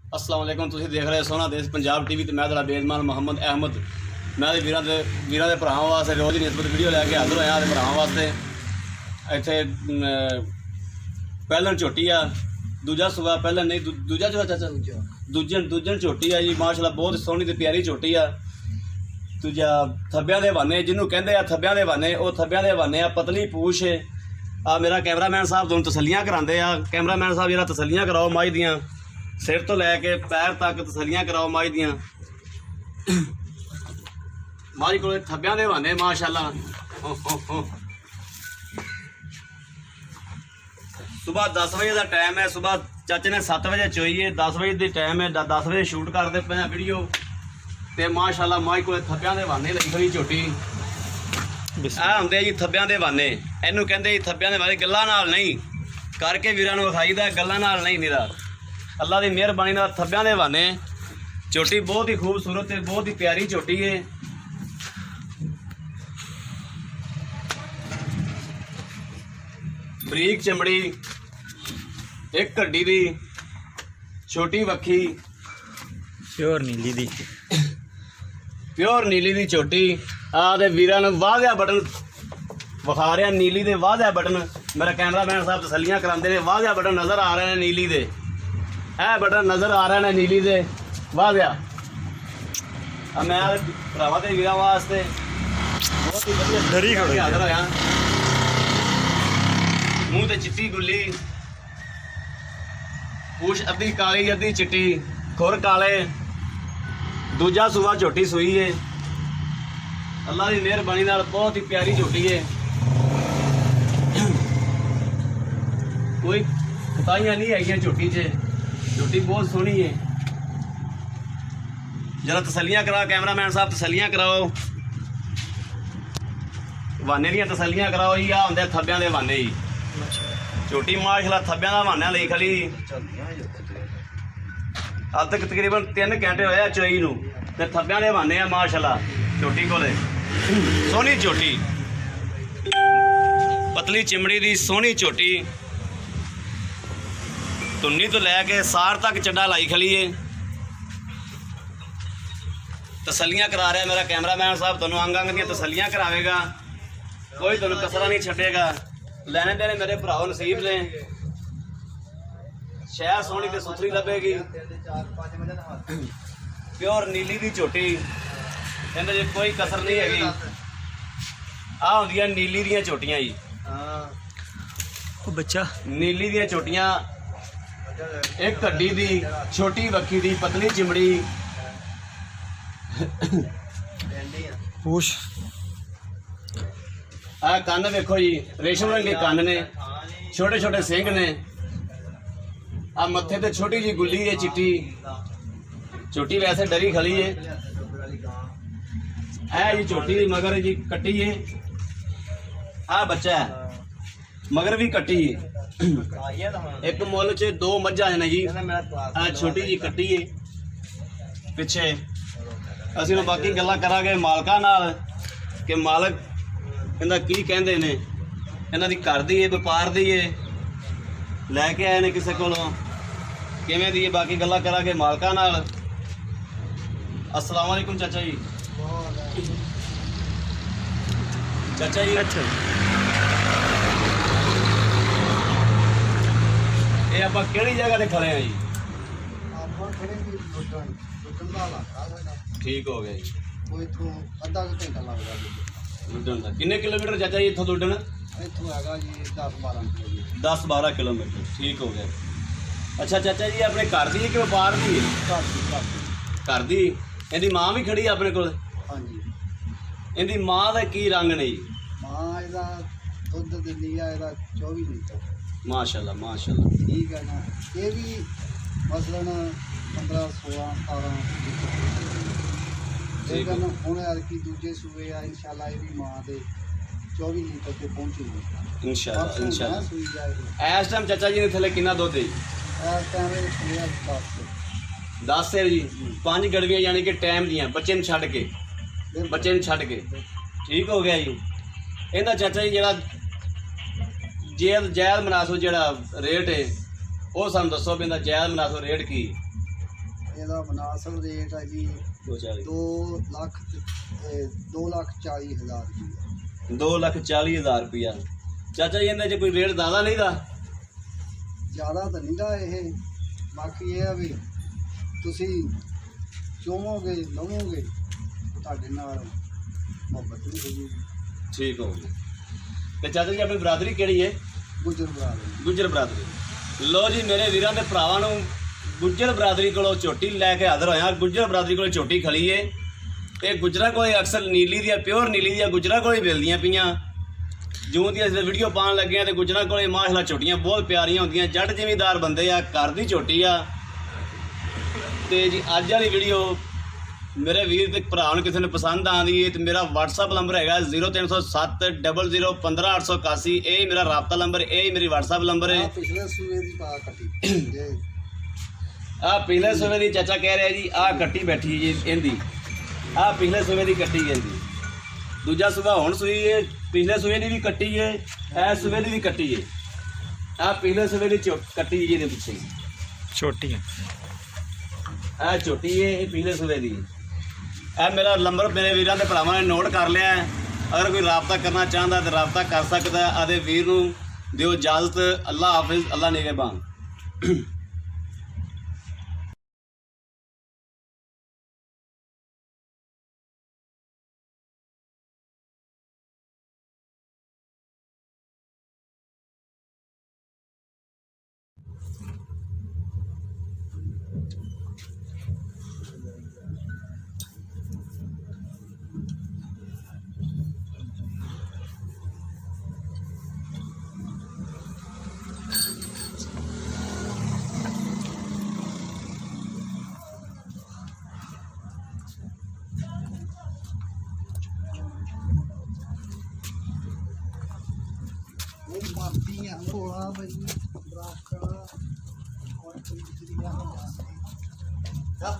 अस्सलाम वालेकुम। तुसीं देख रहे सोना देश पंजाब टीवी ते मैं तेरा बेज़मान मोहम्मद अहमद। मैं वीरां दे भरावां वास्ते रोज़ ही निस्बत वीडियो लैके हाज़र होया ते भरावां वास्ते। इत्थे पहलन झोटी आ, दूजा सूआ पहलन नहीं दूजा सूआ चाचा दूजन झोटी आ जी माशाल्लाह बहुत सोहनी ते प्यारी झोटी आ। दूजा थब्बियां दे हवाने जिन्हों कहते हैं थब्बियां दे हवाने वो थब्बियां दे हवाने आ, पतली पूछ है। आ मेरा कैमरामैन साहब तुहानूं तसल्लियां करांदे आ। कैमरामैन साहब जरा तसल्लियां कराओ मझ दियां, सिर तो लैके पैर तक तसल्लियां कराओ मझ दियां। मझ को थब्बियां दे हवाने माशाल्लाह। सुबह 10 बजे का टाइम है, सुबह चाचे ने 7 बजे चोई है, 10 बजे की टाइम है, 10 बजे शूट करते पे वीडियो ते माशाल्लाह मझ को थब्बियां दे हवाने लगी खड़ी झोटी। आ हुंदे जी थब्बियां दे हवाने, इनू कहंदे जी थब्बियां दे हवाने। गल्लां नाल नहीं करके वीरां नूं विखाईदा, गल्लां नाल नहीं निरा अल्लाह की मेहरबानी नाल थब्बियां दे हवाने। झोटी बहुत ही खूबसूरत है, बहुत ही प्यारी झोटी है। बरीक चमड़ी, एक कड्डी दी, छोटी वक्खी, प्योर नीली दी प्योर नीली दी झोटी। आ ते वीरां नूं वाह बटन विखा रहा, नीली दे वाह बटन। मेरा कैमरामैन साहब तसल्लियां करांदे ने, वाह बटन नज़र आ रहे हैं नीली दे, ए बटन नज़र आ रहे हैं नीली दे वाह। मैं भरावां ते वीरां वास्ते बहुत ही वधिया हाज़र होया। मूँह ते चिट्टी गुल्ली, पूछ अद्धी काली अद्धी चिट्टी, खुर काले। दूजा सूआ झोटी सूई है, अल्लाह की मेहरबानी नाल बहुत ही प्यारी झोटी है। कोई कुताइयां नहीं है झोटी च, झोटी बहुत सोहनी है। जरा तसल्लियां करा कैमरामैन साहब, तसल्लियां कराओ हवाने दियां तसल्लियां कराओ जी। आ हुंदे थब्बियां दे हवाने जी, झोटी माशाल्लाह थब्बियां दा हवाना लई खड़ी। अब तक तकरीबन 3 घंटे होया चोई नूं ते थब्बियां दे हवाने आ माशाल्लाह झोटी कोले। सोहनी झोटी, पतली चिमड़ी दी सोहनी झोटी, धुन्नी तो लैके सार तक चड्डा लाई खली है। तसल्लियां करा रहा मेरा कैमरामैन साहब, तुहानूं अंग अंग दी तसल्लियां करावेगा, कोई तुहानूं कसरा नहीं छड्डेगा। लैने देने मेरे भराओ नसीब ने, शहर सोहनी ते सुथरी लभेगी। प्योर नीली दी झोटी, इहदे च कोई कसर नहीं हैगी। आ हुंदियां नीली दियां झोटियां जी, बच्चा नीली दियां झोटियां, एक कड्डी दी, छोटी वक्खी दी, पतली चिमड़ी, पूछ। आ कन्न देखो जी, रेशम रंगे कन्न ने, छोटे छोटे सिंह ने। आ मत्थे ते छोटी जी गुल्ली है चिट्टी, झोटी वैसे डरी खड़ी है। है जी झोटी दी मगर जी कट्टी है। आ बच्चा है मगर भी कट्टी है। एक मुल च 2 मझां ने जी। आ छोटी जी कट्टी है पिछे। ਅਸੀਂ ਹੁਣ ਬਾਕੀ ਗੱਲਾਂ ਕਰਾਂਗੇ ਮਾਲਕਾਂ ਨਾਲ ਕਿ ਮਾਲਕ ਇਹਦਾ ਕੀ ਕਹਿੰਦੇ ਨੇ। ਇਹਨਾਂ ਦੀ ਘਰ ਦੀ ਹੈ, ਵਪਾਰ ਦੀ ਹੈ, ਲੈ ਕੇ ਆਏ ਨੇ ਕਿਸੇ ਕੋਲੋਂ, ਕਿਵੇਂ ਦੀ ਹੈ, ਬਾਕੀ ਗੱਲਾਂ ਕਰਾਂਗੇ ਮਾਲਕਾਂ ਨਾਲ। अस्सलाम वालेकुम चाचा जी। चाचा जी अच्छा ये आप किहड़ी जगह ते खड़े हैं जी? ठीक हो गया जी। लुडन का किन्ने किलोमीटर चाचा जी इत्थों लुडन? 10-12 किलोमीटर। ठीक हो गया। अच्छा चाचा जी अपने घर दी है कि व्यापार दी है? घर दी। इहदी मां भी खड़ी है अपने कोल? हाँ जी। इहदी मां दा की रंग ने जी? मां ਇਹਦਾ ਦੁੱਧ ਦਿੰਦੀ ਆ ਇਹਦਾ 24 ਲੀਟਰ। माशाल्लाह माशाल्लाह। ठीक है ना, ये भी मसलन 15 16 17 ठीक है। ਹੁਣ ਯਾਰ ਕੀ ਦੂਜੇ ਸੂਏ ਆ ਇਨਸ਼ਾਅੱਲਾ ਇਹ ਵੀ ਮਾਂ ਦੇ 24 ਲੀਟਰ ਤੇ ਪਹੁੰਚੂਗੀ इंशाल्लाह इंशाल्लाह। ਸੂਈ ਜਾਏਗੀ। इस टाइम चाचा जी ने थले कितना दुध है? ਇਸ ਟਾਈਮ ਇਹ ਸੂਆ 10 है जी। 5 गड़वियां यानी कि टाइम दियां बच्चे नूं छड्ड के, बच्चे नूं छड्ड के। ठीक हो गया जी। इहदा चाचा जी जेड़ा जायज़ मुनासिब जेड़ा रेट है वो सानूं दसो भी इहदा जायज़ मुनासिब रेट की? ਇਹਦਾ ਮੁਨਾਸਬ ਰੇਟ ਹੈ ਜੀ 2,40,000 ਰੁਪਏ। 2,40,000 ਰੁਪਇਆ। ਚਾਚਾ ਜੀ ਇਹਦੇ 'ਚ ਕੋਈ ਰੇਟ ਜ਼ਿਆਦਾ ਨਹੀਂ ਦਾ? ਜ਼ਿਆਦਾ ਤਾਂ ਨਹੀਂ ਗਾ ਇਹ, ਬਾਕੀ ਇਹ ਆ ਵੀ ਤੁਸੀਂ ਚੋਵੋਗੇ ਲਵੋਗੇ ਤੁਹਾਡੇ ਨਾਲ ਮੁਹੱਬਤ ਵੀ ਹੋਊਗੀ। ਠੀਕ ਹੋ ਗਿਆ। ਤੇ ਚਾਚਾ ਜੀ ਆਪਣੀ ਬਰਾਦਰੀ ਕਿਹੜੀ ਹੈ? ਗੁੱਜਰ ਬਰਾਦਰੀ। ਗੁੱਜਰ ਬਰਾਦਰੀ। ਲੋ ਜੀ ਮੇਰੇ ਵੀਰਾਂ ਦੇ ਭਰਾਵਾਂ ਨੂੰ ਗੁੱਜਰ ਬਰਾਦਰੀ ਕੋਲੋਂ ਝੋਟੀ ਲੈ ਕੇ ਹਾਜ਼ਰ ਹੋਇਆ। ਗੁੱਜਰ ਬਰਾਦਰੀ ਕੋਲੋਂ ਝੋਟੀ ਖੜੀ ਏ। ਇਹ ਗੁੱਜਰਾਂ ਕੋਲੇ ਅਕਸਰ ਨੀਲੀ ਦੀਆਂ ਪਿਓਰ ਨੀਲੀ ਦੀਆਂ ਗੁੱਜਰਾਂ ਕੋਲੇ ਮਿਲਦੀਆਂ ਪਈਆਂ। ਜਿਉਂ ਦੀ ਅਸੀਂ ਵੀਡੀਓ ਪਾਉਣ ਲੱਗੇ ਆ ਤੇ ਗੁੱਜਰਾਂ ਕੋਲੇ ਮਾਸ਼ਾਅੱਲਾ ਝੋਟੀਆਂ ਬਹੁਤ ਪਿਆਰੀਆਂ ਹੁੰਦੀਆਂ। ਜੱਟ ਜ਼ਿਮੀਂਦਾਰ ਬੰਦੇ ਆ, ਘਰ ਦੀ ਝੋਟੀ ਆ। ਤੇ ਜੀ ਅੱਜ ਵਾਲੀ ਵੀਡੀਓ ਮੇਰੇ ਵੀਰ ਤੇ ਭਰਾ ਨੂੰ ਕਿਸੇ ਨੂੰ ਪਸੰਦ ਆਉਂਦੀ ਹੈ ਤੇ ਮੇਰਾ WhatsApp ਨੰਬਰ ਹੈਗਾ 0307 0015 ਇਹ ਮੇਰਾ ਰਾਬਤਾ ਨੰਬਰ, ਇਹ ਮੇਰੀ WhatsApp ਨੰਬਰ ਹੈ। ਪਿਛਲੇ ਸੂਏ ਦੀ ਪਾ ਕੱਟੀ ਜੇ ਆ ਪਿਛਲੇ ਸੂਏ ਦੀ ਚਾਚਾ ਕਹਿ ਰਿਹਾ ਜੀ ਆ ਕੱਟੀ ਬੈਠੀ ਜੀ ਇਹਦੀ। ਆ ਪਿਛਲੇ ਸੂਏ ਦੀ ਕੱਟੀ ਇਹਦੀ। ਦੂਜਾ ਸੂਆ ਹੁਣ ਸੂਈ ਹੈ, ਪਿਛਲੇ ਸੂਏ ਦੀ ਵੀ ਕੱਟੀ ਹੈ, ਇਸ ਸੂਏ ਦੀ ਵੀ ਕੱਟੀ ਹੈ। ਆ ਪਿਛਲੇ ਸੂਏ ਦੀ ਕੱਟੀ ਜੀ ਇਹਦੇ ਪਿੱਛੇ ਛੋਟੀ ਹੈ। ਆ ਝੋਟੀ ਹੈ, ਇਹ ਪਿਛਲੇ ਸੂਏ ਦੀ। ਇਹ ਮੇਰਾ ਨੰਬਰ ਮੇਰੇ ਵੀਰਾਂ ਦੇ ਭਰਾਵਾਂ ਨੇ ਨੋਟ ਕਰ ਲਿਆ ਹੈ। ਅਗਰ ਕੋਈ ਰਾਬਤਾ ਕਰਨਾ ਚਾਹੁੰਦਾ ਤਾਂ ਰਾਬਤਾ ਕਰ ਸਕਦਾ। ਆਦੇ ਵੀਰ ਨੂੰ ਦਿਓ ਇਜਾਜ਼ਤ। ਅੱਲਾ ਹਾਫਿਜ਼, ਅੱਲਾ ਨਿਗਹਿਬਾਨ। ਉਹ ਮਾਪੀਆਂ ਹੋਆ ਬਈ ਬਰਾਕਾ ਔਰ ਕੋਈ ਜਰੀਆ ਹੋ ਜਾ